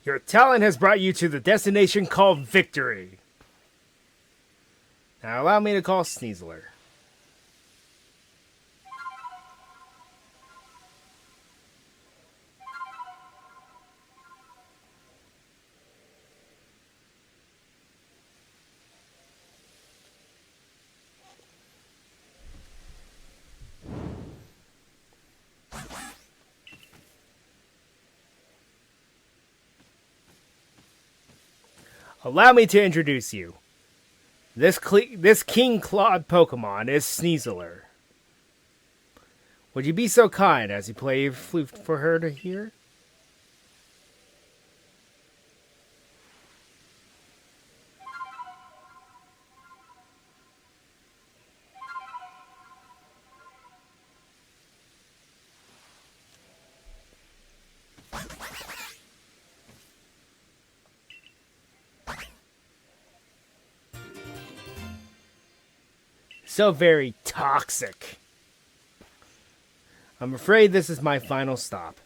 Your talent has brought you to the destination called victory. Now allow me to call Sneasler. Allow me to introduce you. This King Claude Pokemon is Sneasler. Would you be so kind as you play flute for her to hear? So very toxic. I'm afraid this is my final stop.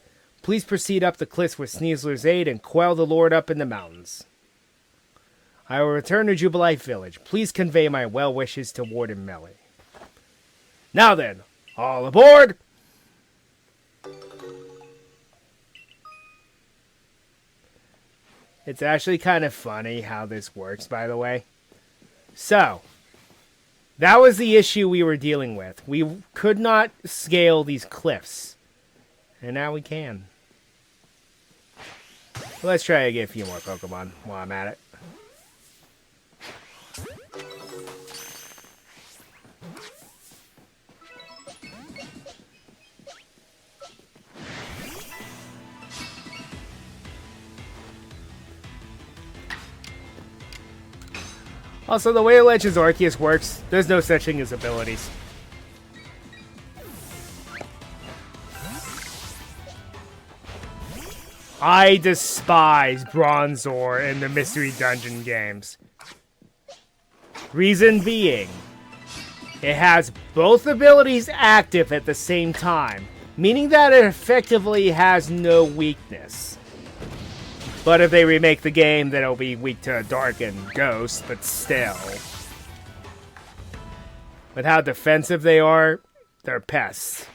Please proceed up the cliffs with Sneasler's aid and quell the Lord up in the mountains. I will return to Jubilite Village. Please convey my well wishes to Warden Melly. Now then, all aboard! It's actually kind of funny how this works, by the way. So, that was the issue we were dealing with. We could not scale these cliffs. And now we can. Let's try to get a few more Pokemon while I'm at it. Also, the way Legends Arceus works, there's no such thing as abilities. I despise Bronzor in the Mystery Dungeon games. Reason being, it has both abilities active at the same time, meaning that it effectively has no weakness. But if they remake the game, then it'll be weak to Dark and Ghost, but still. With how defensive they are, they're pests.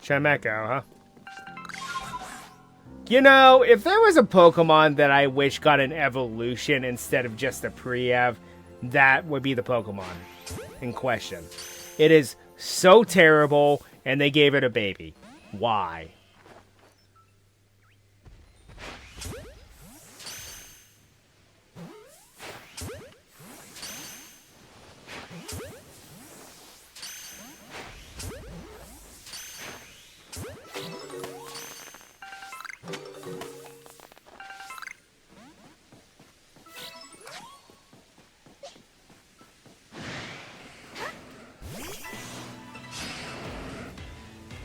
Chimecho, huh? You know, if there was a Pokemon that I wish got an evolution instead of just a pre-ev, that would be the Pokemon in question. It is so terrible, and they gave it a baby. Why?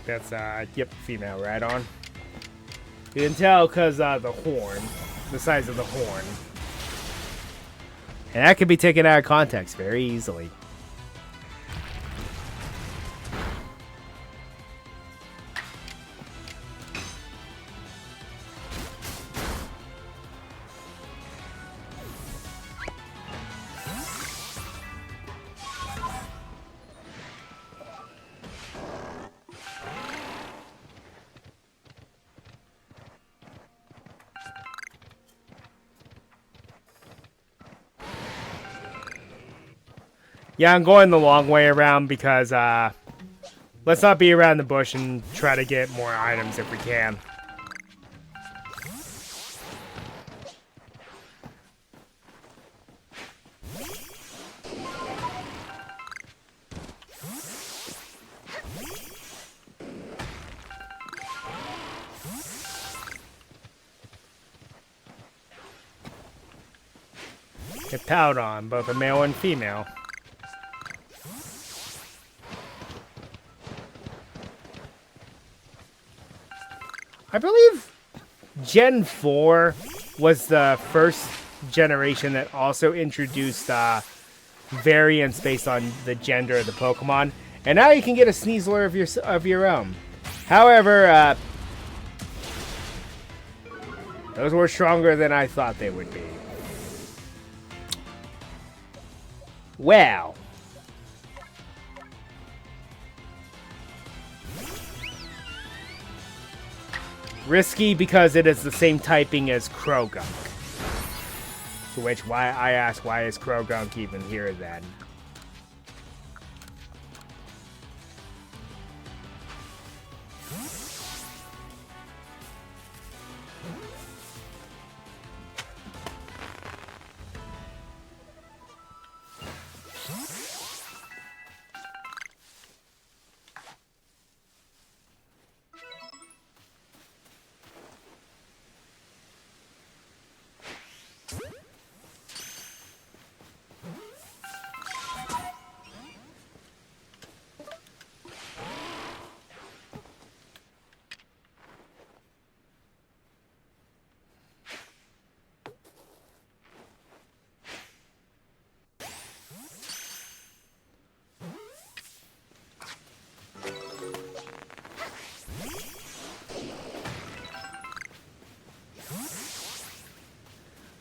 That's, yep, female, right on. You can tell because, the horn. The size of the horn. And that can be taken out of context very easily. Yeah, I'm going the long way around because, let's not be around the bush and try to get more items if we can. Get Powdon, both a male and female. I believe Gen 4 was the first generation that also introduced variants based on the gender of the Pokemon, and now you can get a Sneasler of your own. However, those were stronger than I thought they would be. Well. Risky because it is the same typing as Krogunk. To which why I ask, why is Krogunk even here then?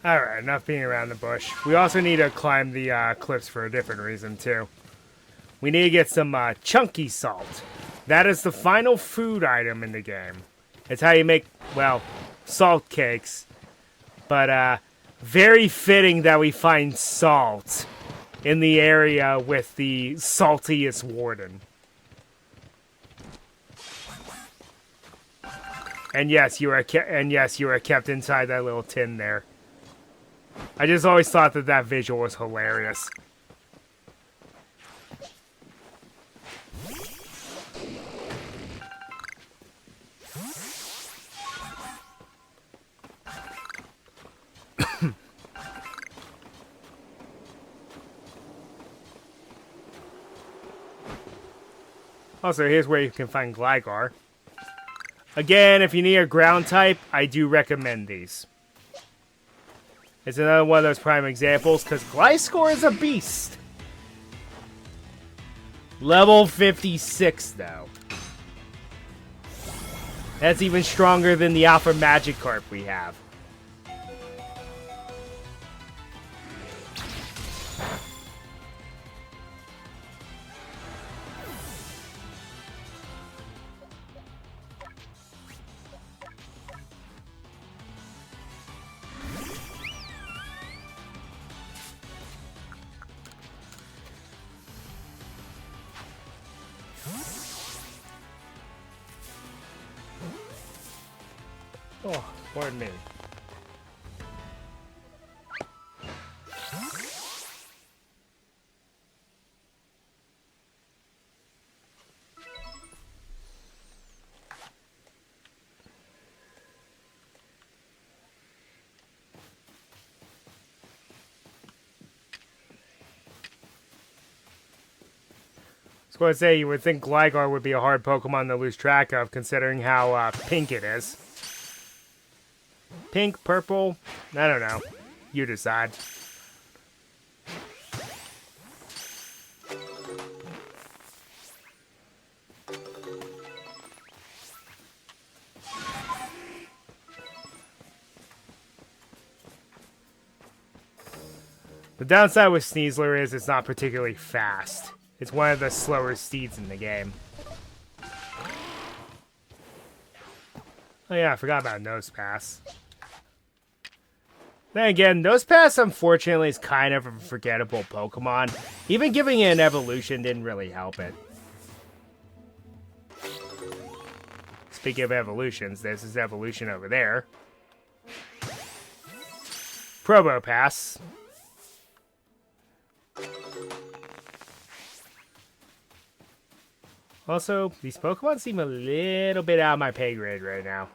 Alright, enough being around the bush. We also need to climb the cliffs for a different reason, too. We need to get some chunky salt. That is the final food item in the game. It's how you make, well, salt cakes. But, very fitting that we find salt in the area with the saltiest warden. And yes, you are kept inside that little tin there. I just always thought that visual was hilarious. Also, here's where you can find Gligar. Again, if you need a ground type, I do recommend these. It's another one of those prime examples, because Gliscor is a beast. Level 56, though. That's even stronger than the Alpha Magikarp we have. Oh, pardon me. I was going to say, you would think Gligar would be a hard Pokemon to lose track of, considering how pink it is. Pink, purple, I don't know. You decide. The downside with Sneasler is it's not particularly fast. It's one of the slower steeds in the game. Oh yeah, I forgot about Nosepass. Then again, Nosepass unfortunately is kind of a forgettable Pokemon. Even giving it an evolution didn't really help it. Speaking of evolutions, there's this evolution over there. Probopass. Also, these Pokemon seem a little bit out of my pay grade right now.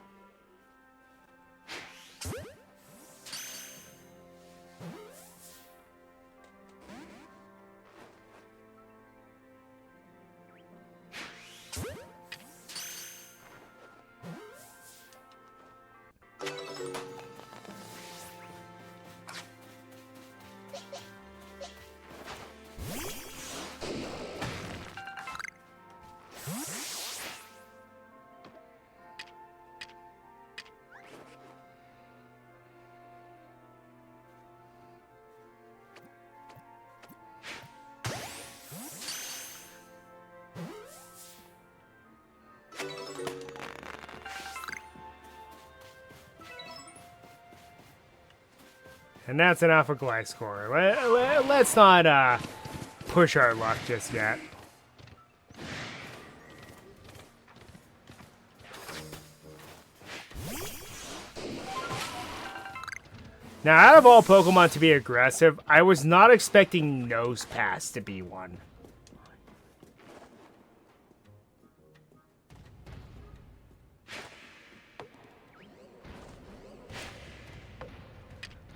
And that's an Alpha Gliscor. Let's not push our luck just yet. Now, out of all Pokemon to be aggressive, I was not expecting Nosepass to be one.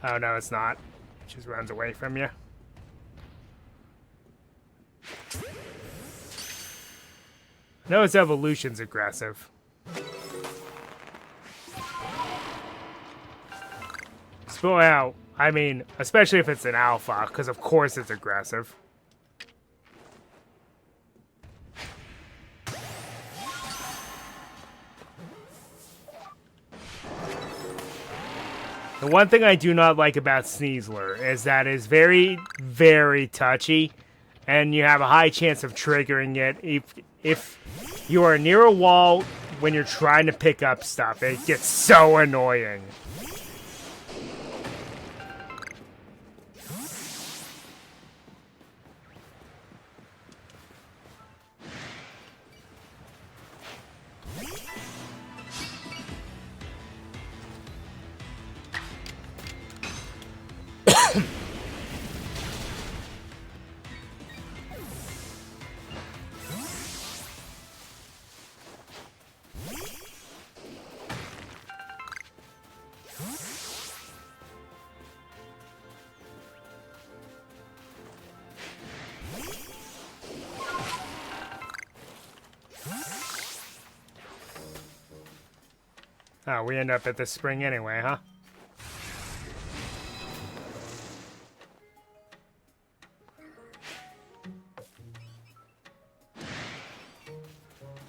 Oh, no, it's not. It just runs away from you. No, its evolution's aggressive. Well, I mean, especially if it's an alpha, because of course it's aggressive. The one thing I do not like about Sneasler is that it's very, very touchy, and you have a high chance of triggering it if you are near a wall when you're trying to pick up stuff. It gets so annoying. Oh, we end up at the spring anyway, huh?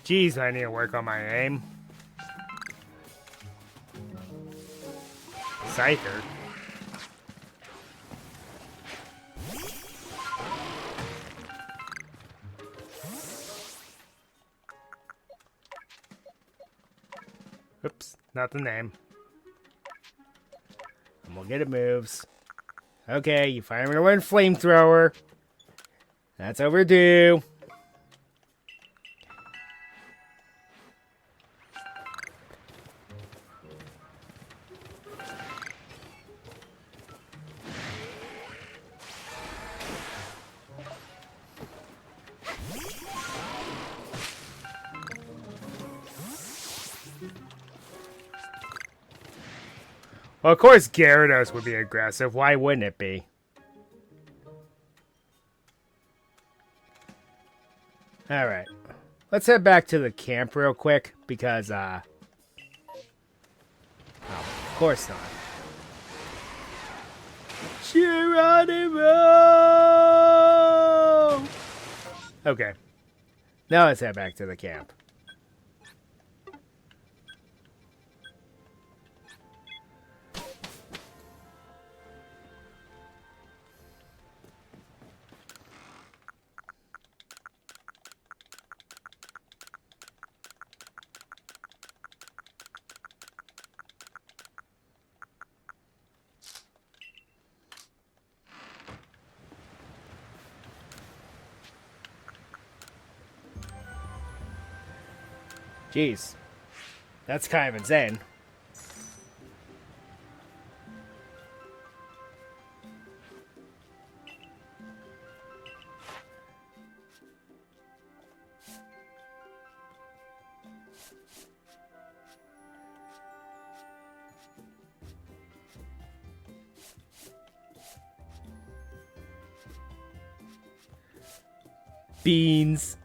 Jeez, I need to work on my aim. Scyther. Oops, not the name. And we'll get it moves. Okay, you finally learned Flamethrower. That's overdue. Well, of course Gyarados would be aggressive. Why wouldn't it be? Alright. Let's head back to the camp real quick, because, oh, of course not. Geronimo! Okay. Now let's head back to the camp. Jeez. That's kind of insane. Beans.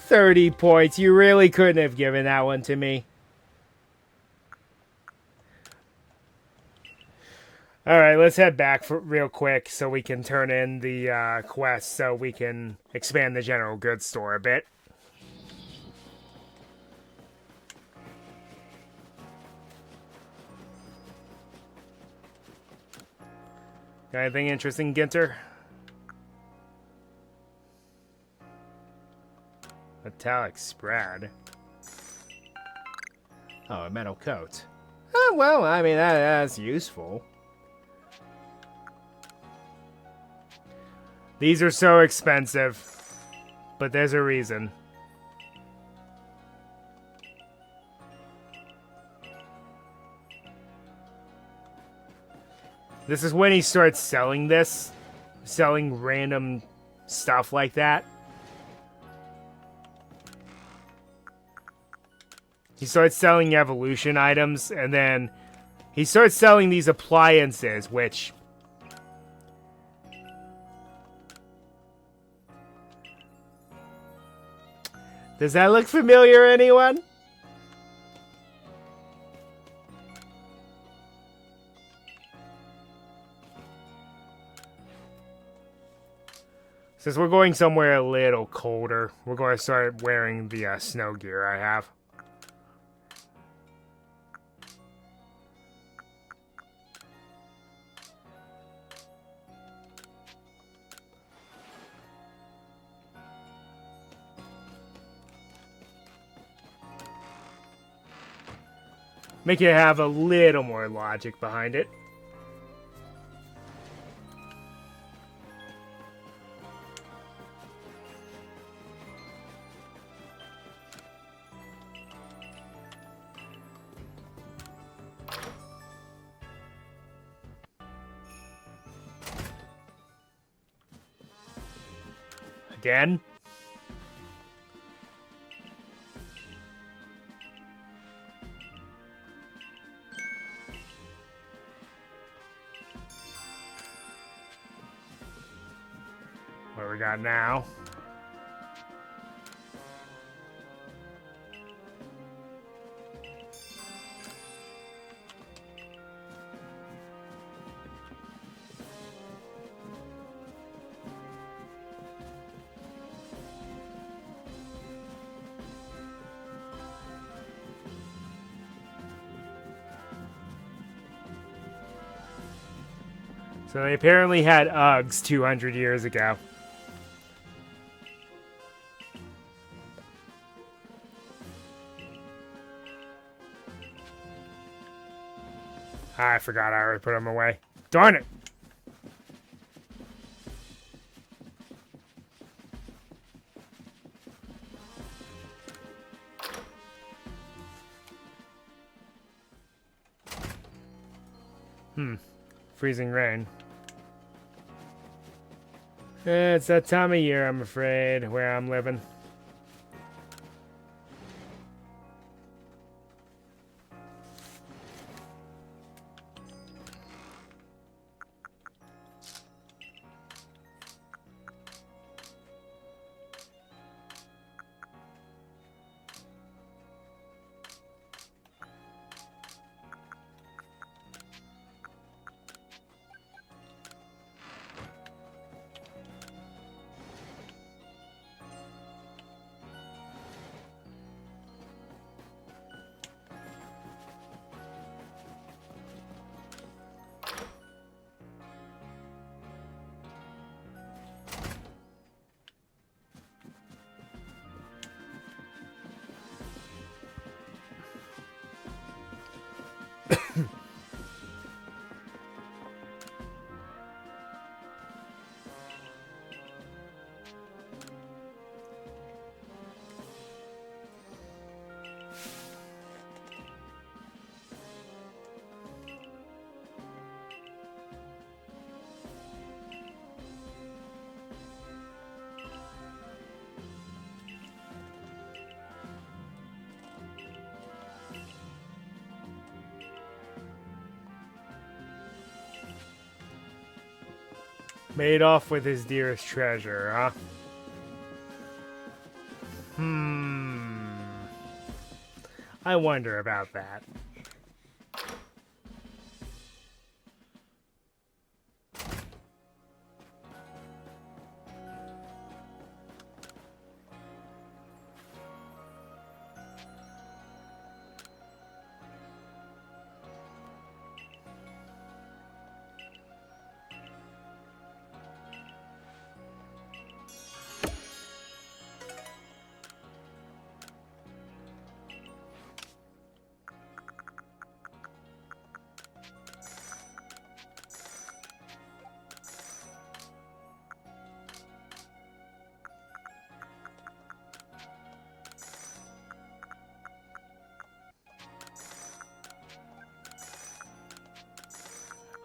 $30. You really couldn't have given that one to me. Alright, let's head back real quick so we can turn in the quest so we can expand the general goods store a bit. Got anything interesting, Ginter? Metallic spread. Oh, a metal coat. Well, I mean, that's useful. These are so expensive, but there's a reason. This is when he starts selling this. Selling random stuff like that. He starts selling evolution items, and then he starts selling these appliances, which... Does that look familiar, anyone? Since we're going somewhere a little colder, we're going to start wearing the snow gear I have. Make it have a little more logic behind it. Again? What we got now? So they apparently had Uggs 200 years ago. I forgot I already put them away. Darn it! Freezing rain. It's that time of year, I'm afraid, where I'm living. Made off with his dearest treasure, huh? I wonder about that.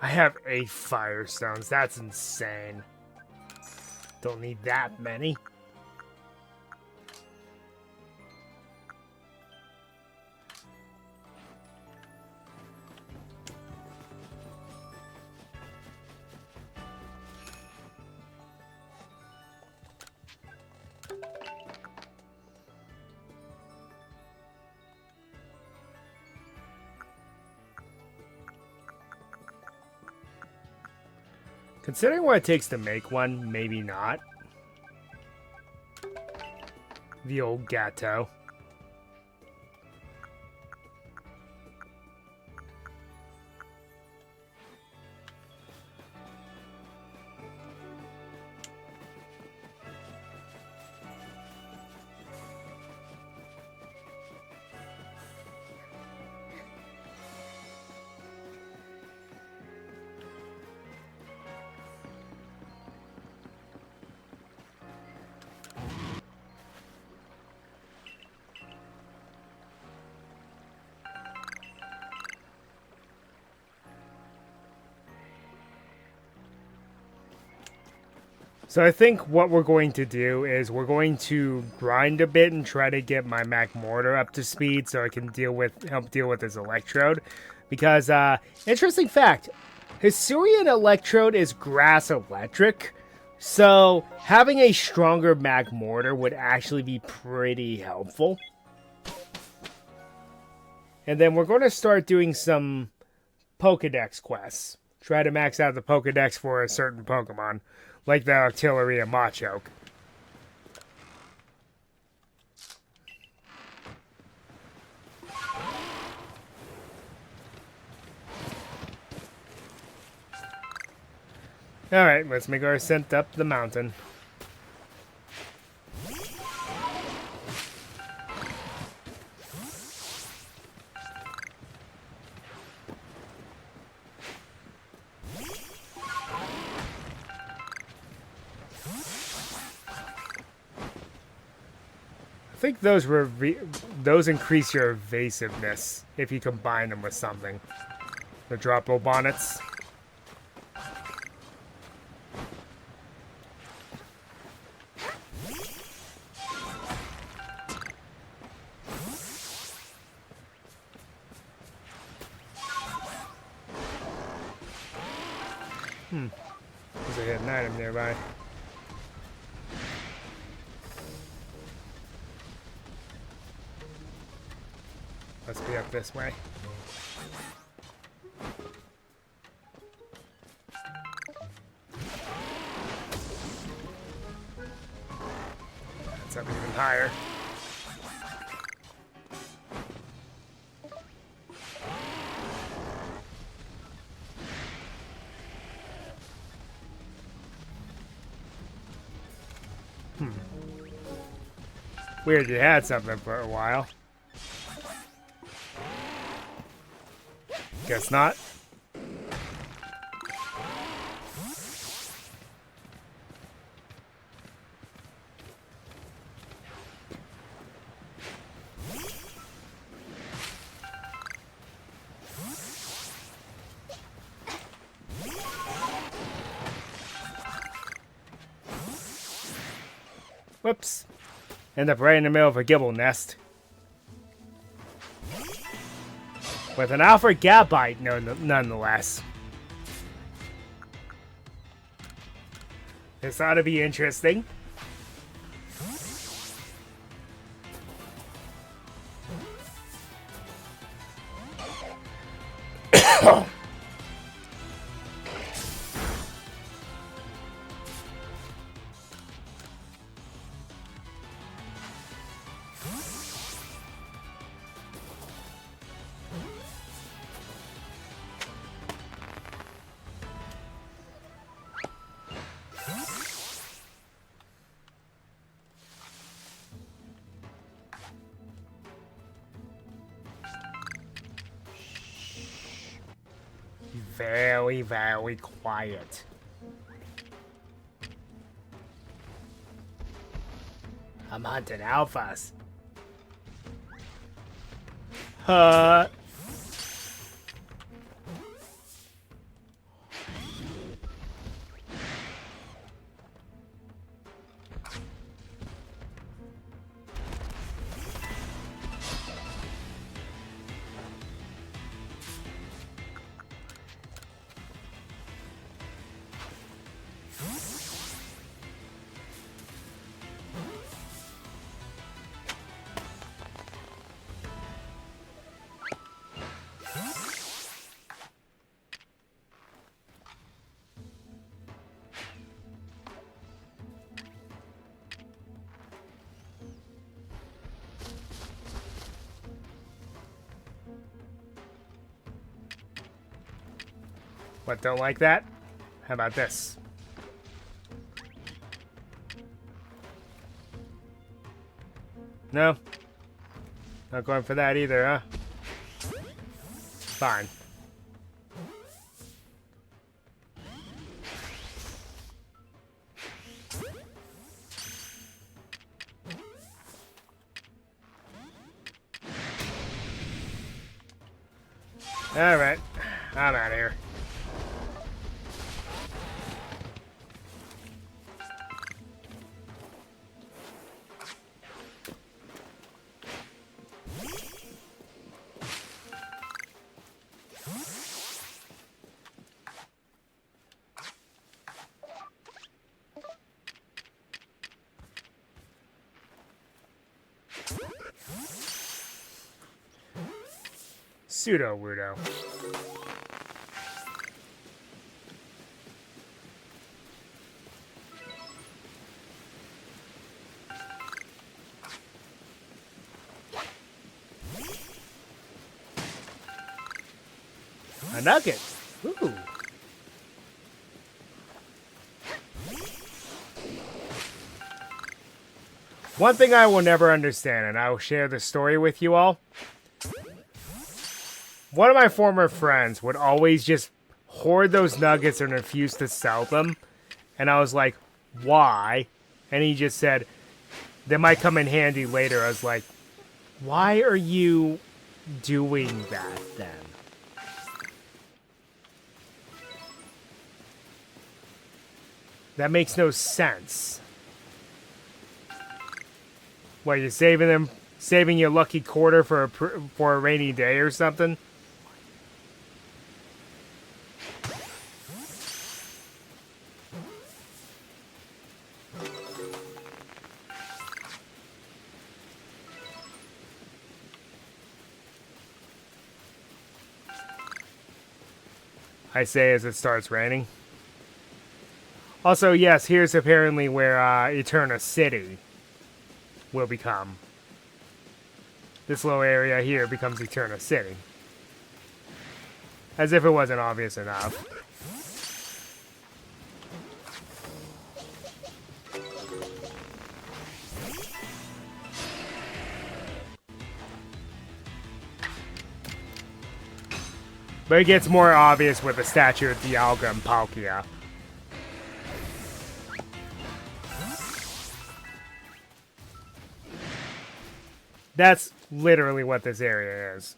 I have 8 Firestones. That's insane. Don't need that many. Considering what it takes to make one, maybe not. The old Gateau. So I think what we're going to do is we're going to grind a bit and try to get my Mac Mortar up to speed so I can help deal with this Electrode. Because, interesting fact, Hisuian Electrode is grass electric, so having a stronger Mac Mortar would actually be pretty helpful. And then we're going to start doing some Pokedex quests. Try to max out the Pokedex for a certain Pokemon. Like the artillery and Machoke. Alright, let's make our ascent up the mountain. I think those increase your evasiveness if you combine them with something. The Droplo Bonnets. There's a hidden item nearby. Let's be up this way. That's up even higher. Weird you had something for a while. Guess not. Whoops. End up right in the middle of a Gibble nest. With an Alpha Gabite, nonetheless. This ought to be interesting. Very, very quiet. I'm hunting alphas. What, don't like that? How about this? No? Not going for that either, huh? Fine. Alright. I'm out of here. Pseudo-Wudo. A nugget. Ooh. One thing I will never understand, and I will share this story with you all. One of my former friends would always just hoard those nuggets and refuse to sell them. And I was like, why? And he just said, they might come in handy later. I was like, why are you doing that then? That makes no sense. What, you're saving them, saving your lucky quarter for a rainy day or something? I say as it starts raining. Also, yes, here's apparently where Eterna City will become. This little area here becomes Eterna City. As if it wasn't obvious enough. But it gets more obvious with the statue of Dialga and Palkia. That's literally what this area is.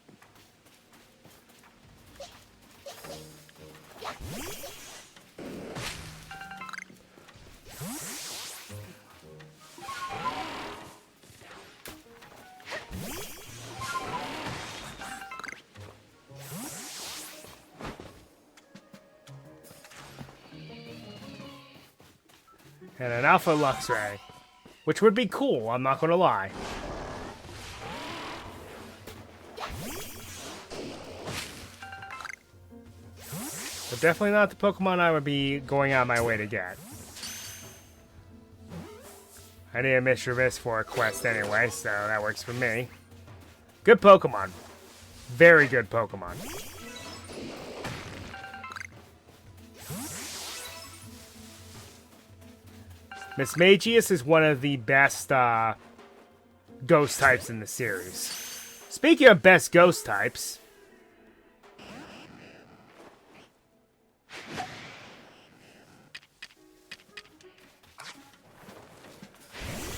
And an Alpha Luxray. Which would be cool, I'm not gonna lie. But definitely not the Pokemon I would be going out of my way to get. I need a Mr. Mist for a quest anyway, so that works for me. Good Pokemon. Very good Pokemon. Mismagius is one of the best ghost types in the series. Speaking of best ghost types...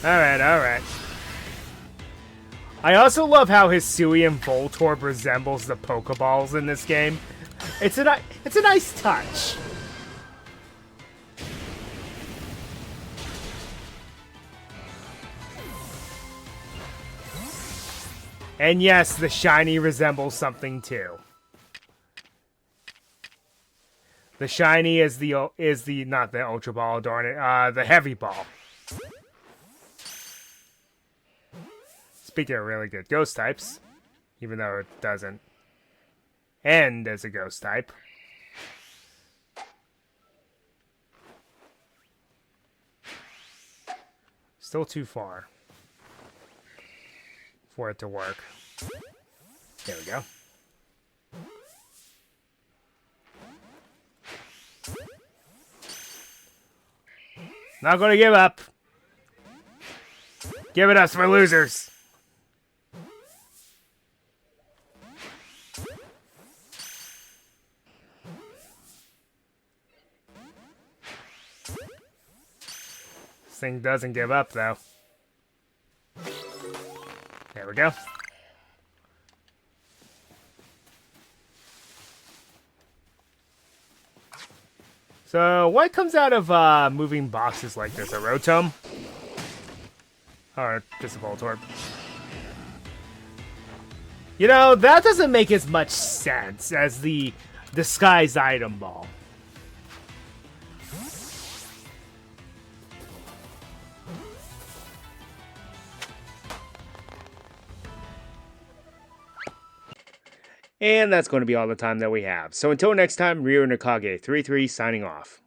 Alright. I also love how Hisuian Voltorb resembles the Pokeballs in this game. It's a nice touch. And yes, the shiny resembles something too. The shiny is the not the Ultra Ball, darn it, the Heavy Ball. Speaking of really good ghost types, even though it doesn't end as a ghost type. Still too far for it to work. There we go. Not gonna give up. Give it us for losers. This thing doesn't give up, though. There we go. So, what comes out of moving boxes like this? A Rotom? Or just a Voltorb? You know, that doesn't make as much sense as the disguised item ball. And that's going to be all the time that we have. So until next time, Ryo Nakage 33 signing off.